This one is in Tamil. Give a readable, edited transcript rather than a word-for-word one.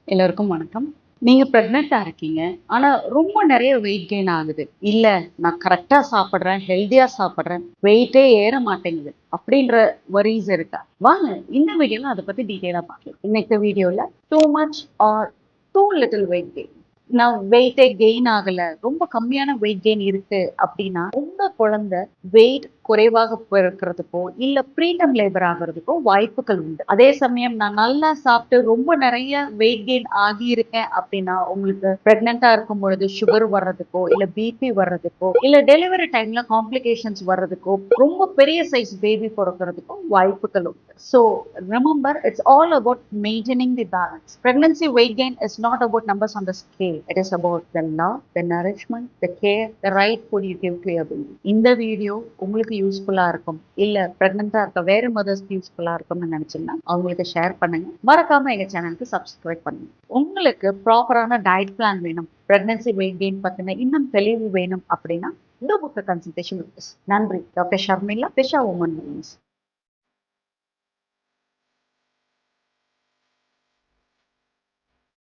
எல்லோருக்கும் வணக்கம். நீங்க பிரெக்னன்ட்டா இருக்கீங்க. ஆனா ரொம்ப நெறைய வெயிட் கெயின் ஆகுது. இல்ல நான் கரெக்ட்டா சாப்பிடுறேன், ஹெல்தியா சாப்பிடுறேன். வெயிட்டே ஏற மாட்டேங்குது. அப்படின்ற வொரீஸ் இருக்கா? வாங்க இந்த வீடியோல அத பத்தி டீட்டெயிலா பார்க்கலாம். இன்னைக்கு வீடியோல too much or too little weight gain. நான் வெயிட்டே கெயின் ஆகல. ரொம்ப கம்மியான வெயிட் கெயின் இருக்கு அப்படின்னா, உங்க குழந்தை வெயிட் குறைவாக பிறக்கிறதுக்கோ, இல்ல ப்ரீடம் லேபர் ஆகுறதுக்கோ வாய்ப்புகள் உண்டு. அதே சமயம் நான் நல்லா சாப்பிட்டு ரொம்ப நெறைய வெயிட் கெயின் ஆகியிருக்கேன் அப்படின்னா, உங்களுக்கு பிரெக்னன்ட்டா இருக்கும் பொழுது சுகர் வர்றதுக்கோ, இல்ல பிபி வர்றதுக்கோ, இல்ல டெலிவரி டைம்ல காம்ப்ளிகேஷன்ஸ் வர்றதுக்கோ, ரொம்ப பெரிய சைஸ் பேபி பொறக்கிறதுக்கோ வாய்ப்புகள் உண்டு. So remember, it's all about maintaining the balance. Pregnancy weight gain is not about numbers on the scale. It is about the love, the nourishment, the care, the right food you give to your baby. இந்த வீடியோ உங்களுக்கு யூஸ்ஃபுல்லா இருக்கும். இல்ல பிரெக்னன்ட்டா இருக்க வேற மதர்ஸ்க்கு யூஸ்ஃபுல்லா இருக்கும்னு நினைச்சீங்கன்னா அவங்களுக்கு ஷேர் பண்ணுங்க. மறக்காம எங்க சேனலுக்கு சப்ஸ்கிரைப் பண்ணுங்க. உங்களுக்கு ப்ராப்பரான டயட் பிளான் வேணும். பிரெக்னன்சி வெயிட் கெயின் பத்தின இன்னும் தெளிவு வேணும் அப்படின்னா இந்த புக் கன்சல்டேஷன் நன்றி. Doctor Sharmila, Disha woman.